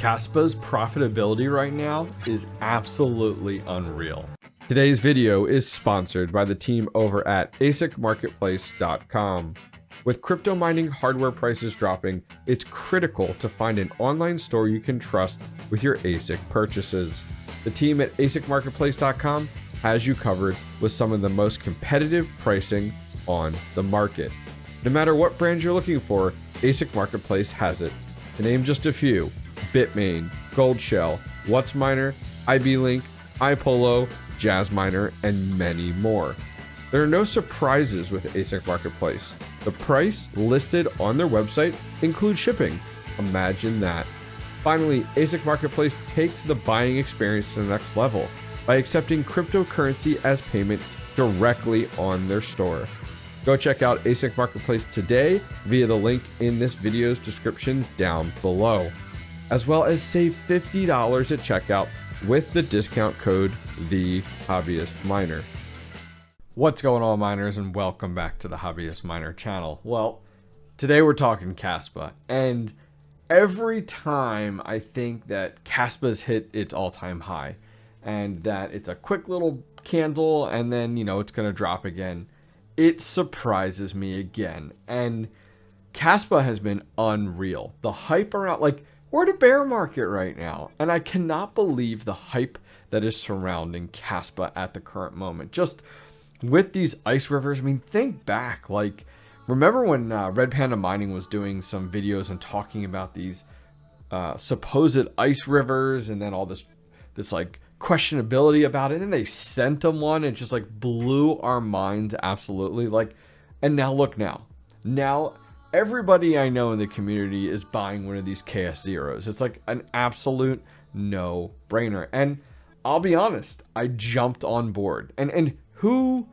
Kaspa's profitability right now is absolutely unreal. Today's video is sponsored by the team over at ASICmarketplace.com. With crypto mining hardware prices dropping, it's critical to find an online store you can trust with your ASIC purchases. The team at ASICmarketplace.com has you covered with some of the most competitive pricing on the market. No matter what brand you're looking for, ASIC Marketplace has it. To name just a few: Bitmain, Goldshell, 𝗟𝗏𝗏, IB-Link, IPollo, Jasminer, and many more. There are no surprises with ASIC Marketplace. The price listed on their website includes shipping. Imagine that. Finally, ASIC Marketplace takes the buying experience to the next level by accepting cryptocurrency as payment directly on their store. Go check out ASIC Marketplace today via the link in this video's description down below, as well as save $50 at checkout with the discount code 𝗟𝗏𝗏𝗏𝗏𝗏𝗏𝗏𝗏𝗏𝗏𝗏𝗏𝗏𝗏𝗏 What's going on, miners, and welcome back to the Hobbyist Miner channel. Well, today we're talking Kaspa, and every time I think that Kaspa's hit its all-time high and that it's a quick little candle and then, it's going to drop again, it surprises me again. And Kaspa has been unreal. The hype around, we're in a bear market right now, and I cannot believe the hype that is surrounding Kaspa at the current moment. Just with these ice rivers, think back, remember when Red Panda Mining was doing some videos and talking about these supposed ice rivers, and then all this questionability about it, and then they sent them one and just blew our minds absolutely. And now look, now everybody I know in the community is buying one of these KS0s. It's an absolute no-brainer, and I'll be honest, I jumped on board. And who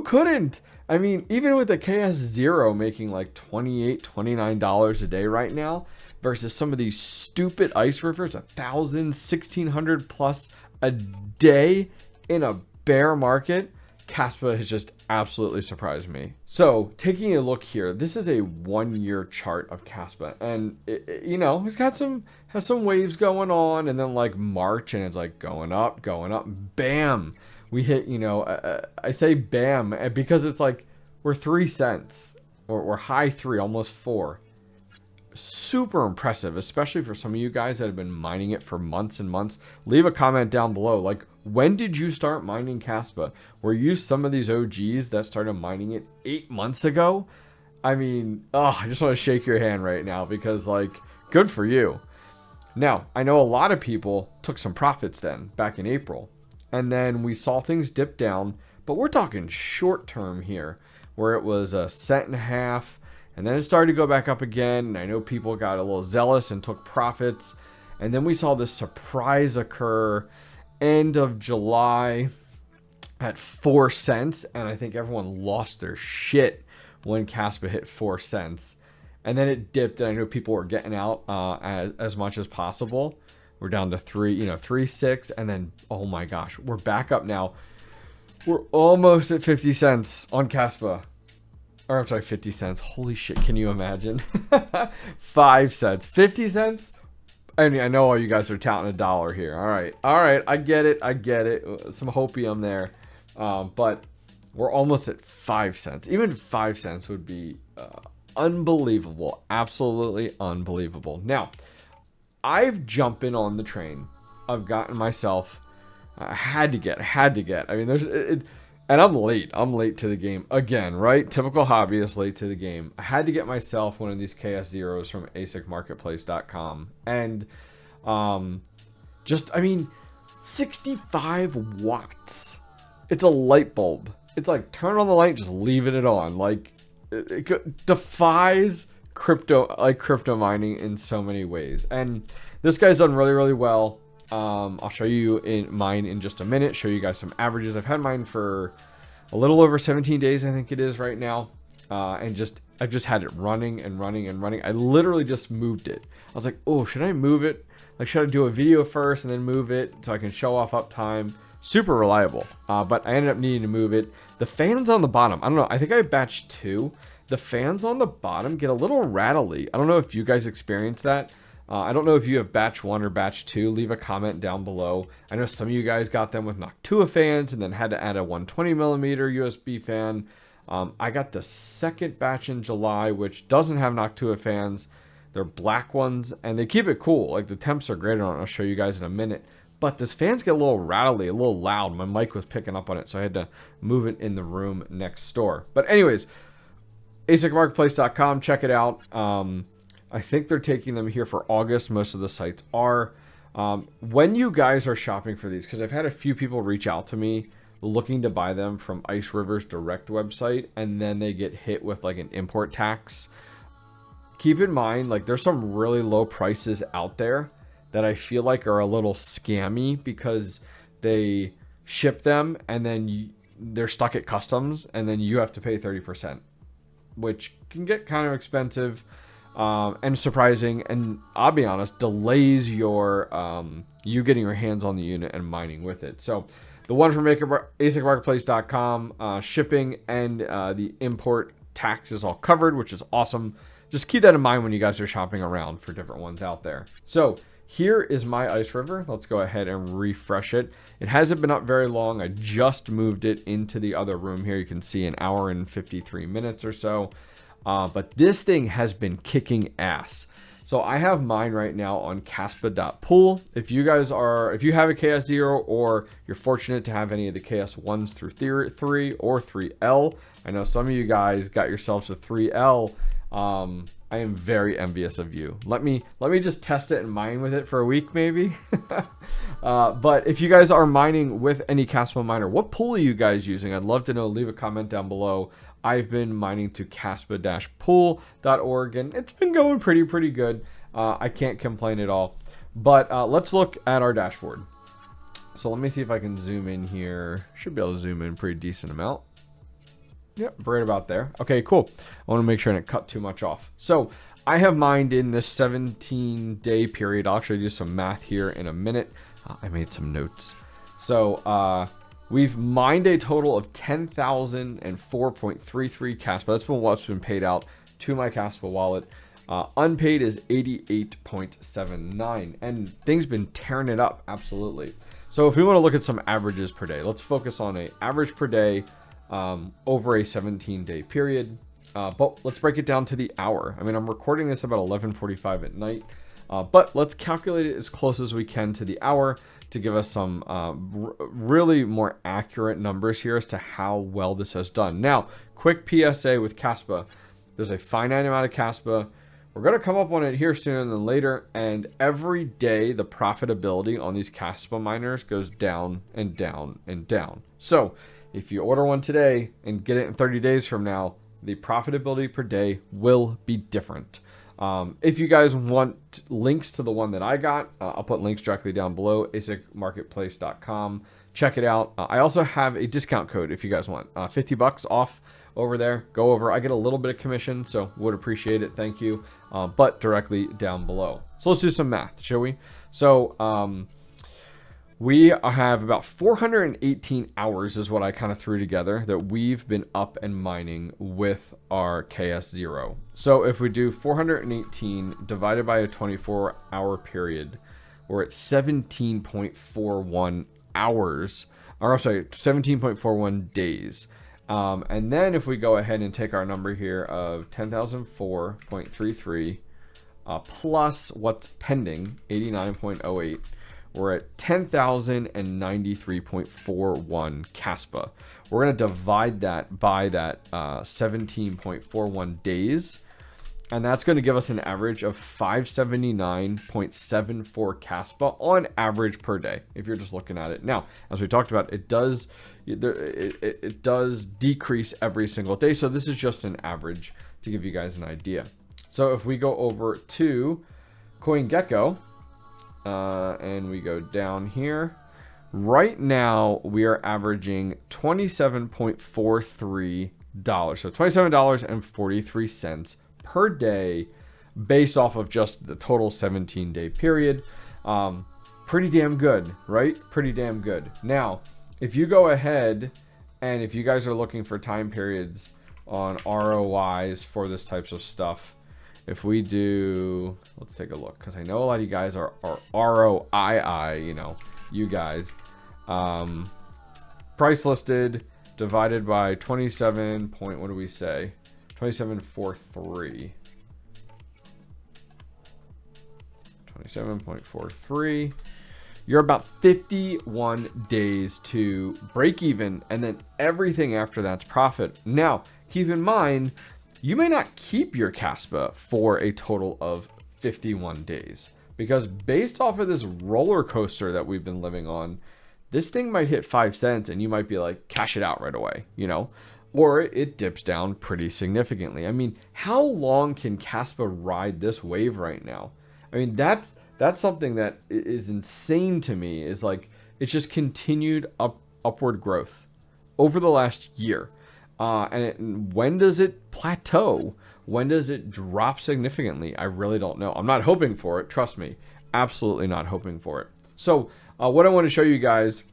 couldn't? Even with the KS0 making $28, $29 a day right now, versus some of these stupid ice rivers, 1,000, 1,600 plus a day in a bear market, Kaspa has just absolutely surprised me. So taking a look here, this is a 1-year chart of Kaspa, and it's got has some waves going on, and then March, and it's going up, bam, we hit, I say bam because it's we're 3 cents, or we're high 3, almost 4. Super impressive, especially for some of you guys that have been mining it for months and months. Leave a comment down below. When did you start mining Kaspa? Were you some of these OGs that started mining it 8 months ago? I just want to shake your hand right now, because good for you. Now, I know a lot of people took some profits then back in April, and then we saw things dip down, but we're talking short term here, where it was 1.5 cents, and then it started to go back up again. And I know people got a little zealous and took profits. And then we saw this surprise occur end of July at 4 cents. And I think everyone lost their shit when Kaspa hit 4 cents. And then it dipped, and I know people were getting out as much as possible. We're down to 3.6. And then, oh my gosh, we're back up now. We're almost at 50 cents on Kaspa. Or I'm sorry, 50 cents. Holy shit, can you imagine? 5 cents. 50 cents? I know all you guys are touting $1 here. All right, I get it. Some hopium there. But we're almost at 5 cents. Even 5 cents would be unbelievable. Absolutely unbelievable. Now, I've jumped in on the train. I've gotten myself... had to get. And I'm late to the game again, right? Typical hobbyist, late to the game. I had to get myself one of these KS0s from ASICmarketplace.com. And 65 watts. It's a light bulb. It's turn on the light, just leaving it on. It defies crypto mining in so many ways. And this guy's done really, really well. I'll show you mine in just a minute, show you guys some averages. I've had mine for a little over 17 days, I think it is right now. And I've just had it running and running and running. I literally just moved it. I was like, oh, should I move it? Should I do a video first and then move it so I can show off uptime? Super reliable. But I ended up needing to move it. The fans on the bottom, I don't know. I think I batched 2. The fans on the bottom get a little rattly. I don't know if you guys experience that. I don't know if you have batch 1 or batch 2. Leave a comment down below. I know some of you guys got them with 𝗛𝗟ci fans and then had to add a 120mm USB fan. I got the second batch in July, which doesn't have 𝗛𝗟ci fans. They're black ones, and they keep it cool. Like, the temps are great on it. I'll show you guys in a minute. But this fans get a little rattly, a little loud. My mic was picking up on it, so I had to move it in the room next door. But anyways, IceRiver check it out. I think they're taking them here for August. Most of the sites are. When you guys are shopping for these, because I've had a few people reach out to me looking to buy them from IceRiver's direct website, and then they get hit with like an import tax. Keep in mind, like, there's some really low prices out there that I feel like are a little scammy because they ship them and then they're stuck at customs, and then you have to pay 30%, which can get kind of expensive and surprising, and I'll be honest, delays your you getting your hands on the unit and mining with it. So the one from IceRiver shipping and the import tax is all covered, which is awesome. Just keep that in mind when you guys are shopping around for different ones out there. So here is my IceRiver. Let's go ahead and refresh it. It hasn't been up very long. I just moved it into the other room here. You can see an hour and 53 minutes or so. But this thing has been kicking ass. So I have mine right now on Kaspa.pool. If you have a KS0 or you're fortunate to have any of the KS1s through 3 or 3L, I know some of you guys got yourselves a 3L. I am very envious of you. Let me just test it and mine with it for a week maybe. But if you guys are mining with any Kaspa miner, what pool are you guys using? I'd love to know. Leave a comment down below. I've been mining to Kaspa-pool.org, and it's been going pretty good. I can't complain at all. But let's look at our dashboard. So let me see if I can zoom in here. Should be able to zoom in pretty decent amount. Yep, right about there. Okay, cool. I want to make sure I didn't cut too much off. So I have mined in this 17-day period. I'll actually do some math here in a minute. I made some notes. So we've mined a total of 10,004.33 Kaspa. That's been what's been paid out to my Kaspa wallet. Unpaid is 88.79, and things been tearing it up, absolutely. So if we want to look at some averages per day, let's focus on an average per day over a 17-day period. But let's break it down to the hour. I mean, I'm recording this about 11:45 at night, but let's calculate it as close as we can to the hour to give us some really more accurate numbers here as to how well this has done. Now, quick PSA with Kaspa. There's a finite amount of Kaspa. We're going to come up on it here sooner than later, and every day the profitability on these Kaspa miners goes down and down and down. So if you order one today and get it in 30 days from now, the profitability per day will be different. If you guys want links to the one that I got, I'll put links directly down below, 𝗟cie_marketplace.com. Check it out. I also have a discount code if you guys want. 50 bucks off over there. Go over. I get a little bit of commission, so would appreciate it. Thank you. But directly down below. So let's do some math, shall we? So we have about 418 hours is what I kind of threw together that we've been up and mining with our KS0. So if we do 418 divided by a 24-hour period, we're at 17.41 hours, or I'm sorry, 17.41 days. And then if we go ahead and take our number here of 10,004.33 plus what's pending, 89.08, we're at 10,093.41 Kaspa. We're going to divide that by that 17.41 days, and that's going to give us an average of 579.74 Kaspa on average per day, if you're just looking at it. Now, as we talked about, it does decrease every single day, so this is just an average to give you guys an idea. So if we go over to CoinGecko, and we go down here, right now we are averaging $27.43, so $27.43 per day based off of just the total 17-day period. Pretty damn good, right? Pretty damn good. Now, if you go ahead and if you guys are looking for time periods on ROIs for this types of stuff, if we do, let's take a look, because I know a lot of you guys are ROII, you know, you guys. Price listed divided by 27 point, what do we say? 27.43. 27.43. You're about 51 days to break even, and then everything after that's profit. Now, keep in mind, you may not keep your Kaspa for a total of 51 days, because based off of this roller coaster that we've been living on, this thing might hit 5 cents and you might be like, cash it out right away, you know, or it dips down pretty significantly. I mean, how long can Kaspa ride this wave right now? I mean, that's something that is insane to me, is like, it's just continued upward growth over the last year. When does it plateau? When does it drop significantly? I really don't know. I'm not hoping for it. Trust me. Absolutely not hoping for it. So what I want to show you guys,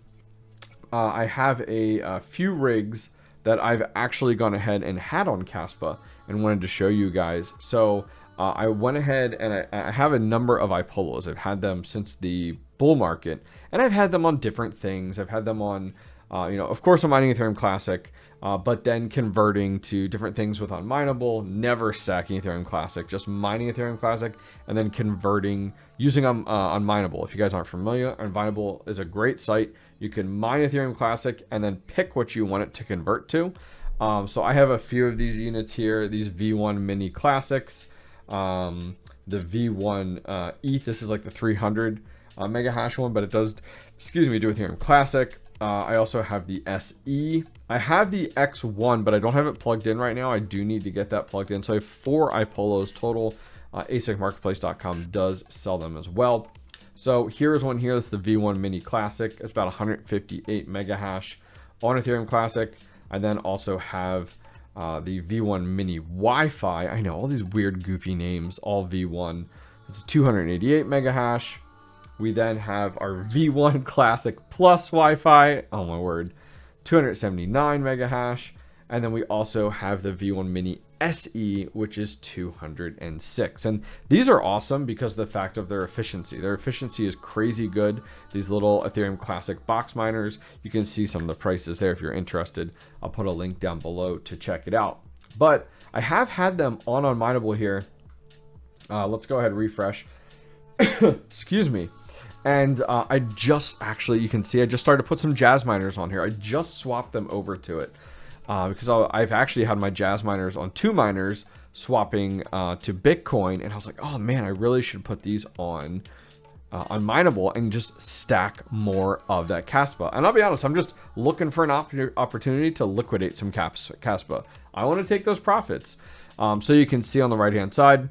I have a few rigs that I've actually gone ahead and had on Kaspa and wanted to show you guys. So I went ahead and I have a number of IPollos. I've had them since the bull market, and I've had them on different things. I've had them on, you know, of course, I'm mining Ethereum Classic, but then converting to different things with Unmineable, never stacking Ethereum Classic, just mining Ethereum Classic, and then converting using Unmineable. If you guys aren't familiar, Unmineable is a great site. You can mine Ethereum Classic and then pick what you want it to convert to. So I have a few of these units here, these V1 mini classics, the V1 ETH. This is like the 300 mega hash one, but it does, excuse me, do Ethereum Classic. I also have the SE. I have the X1, but I don't have it plugged in right now. I do need to get that plugged in. So I have 4 IPollos total. ASICmarketplace.com does sell them as well. So here's one here. That's the V1 Mini Classic. It's about 158 mega hash on Ethereum Classic. I then also have the V1 Mini Wi-Fi. I know all these weird, goofy names, all V1. It's 288 mega hash. We then have our V1 Classic Plus Wi-Fi. Oh my word, 279 mega hash. And then we also have the V1 Mini SE, which is 206. And these are awesome because of the fact of their efficiency. Their efficiency is crazy good. These little Ethereum Classic box miners, you can see some of the prices there if you're interested. I'll put a link down below to check it out. But I have had them on Unmineable here. Let's go ahead and refresh. Excuse me. And I just actually, you can see I just started to put some Jasminers on here. I just swapped them over to it. Because I've actually had my Jasminers on 2 miners swapping to Bitcoin, and I was like, oh man, I really should put these on Unmineable and just stack more of that Kaspa. And I'll be honest, I'm just looking for an opportunity to liquidate some Kaspa. I want to take those profits. So you can see on the right hand side,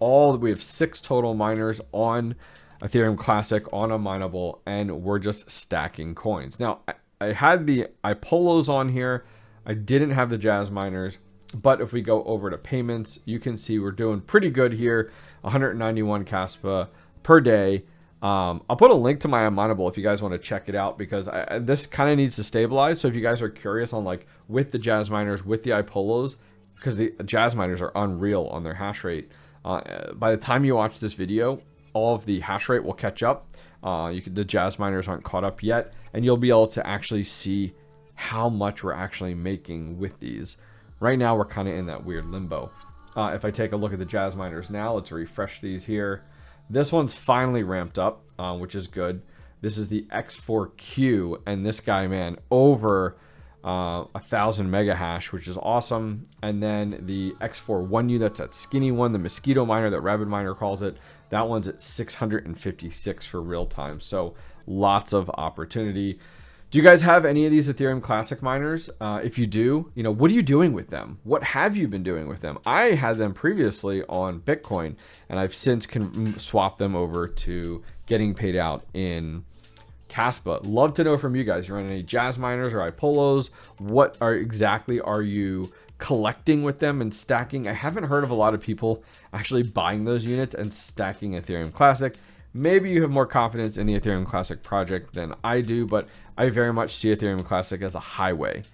we have 6 total miners on Ethereum Classic on Unmineable, and we're just stacking coins. Now I had the IPollos on here. I didn't have the Jasminers, but if we go over to payments, you can see we're doing pretty good here. 191 Kaspa per day. I'll put a link to my Unmineable if you guys want to check it out, because this kind of needs to stabilize. So if you guys are curious on like with the Jasminers, with the IPollos, because the Jasminers are unreal on their hash rate. By the time you watch this video, all of the hash rate will catch up. The Jasminers aren't caught up yet, and you'll be able to actually see how much we're actually making with these. Right now we're kind of in that weird limbo. If I take a look at the Jasminers now, let's refresh these here. This one's finally ramped up, which is good. This is the X4Q, and this guy, man, over 1,000 mega hash, which is awesome. And then the X4-1U, that's that skinny one, the mosquito miner that Rabid Miner calls it. That one's at 656 for real time. So lots of opportunity. Do you guys have any of these Ethereum Classic miners? If you do, you know, what are you doing with them? What have you been doing with them? I had them previously on Bitcoin, and I've since swapped them over to getting paid out in Kaspa. Love to know from you guys. You're on any Jasminers or IPollos? What exactly are you collecting with them and stacking? I haven't heard of a lot of people actually buying those units and stacking Ethereum Classic. Maybe you have more confidence in the Ethereum Classic project than I do, but I very much see Ethereum Classic as a highway.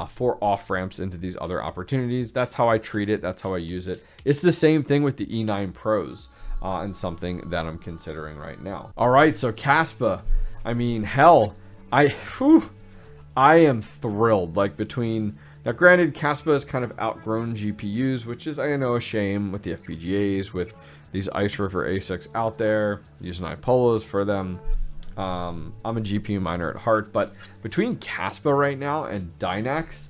for off ramps into these other opportunities. That's how I treat it. That's how I use it. It's the same thing with the E9 Pros, and something that I'm considering right now. All right, so Kaspa, I mean, hell, I am thrilled. Like, between, now granted, Kaspa has kind of outgrown GPUs, which is, I know, a shame with the FPGAs, with these IceRiver ASICs out there, using IPollos for them. I'm a GPU miner at heart, but between Kaspa right now and Dynex,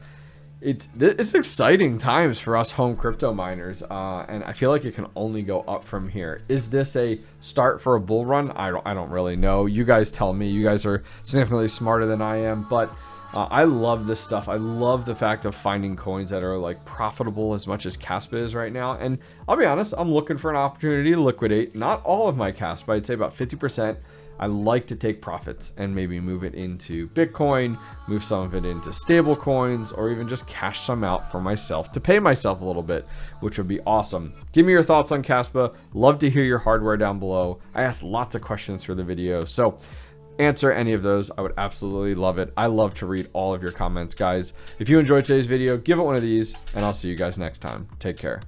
it's exciting times for us home crypto miners, and I feel like it can only go up from here. Is this a start for a bull run? I don't really know. You guys tell me. You guys are significantly smarter than I am, but I love this stuff. I love the fact of finding coins that are like profitable as much as Kaspa is right now. And I'll be honest, I'm looking for an opportunity to liquidate not all of my Kaspa. I'd say about 50%. I like to take profits and maybe move it into Bitcoin, move some of it into stable coins, or even just cash some out for myself to pay myself a little bit, which would be awesome. Give me your thoughts on Kaspa. Love to hear your hardware down below. I asked lots of questions for the video, so answer any of those. I would absolutely love it. I love to read all of your comments, guys. If you enjoyed today's video, give it one of these, and I'll see you guys next time. Take care.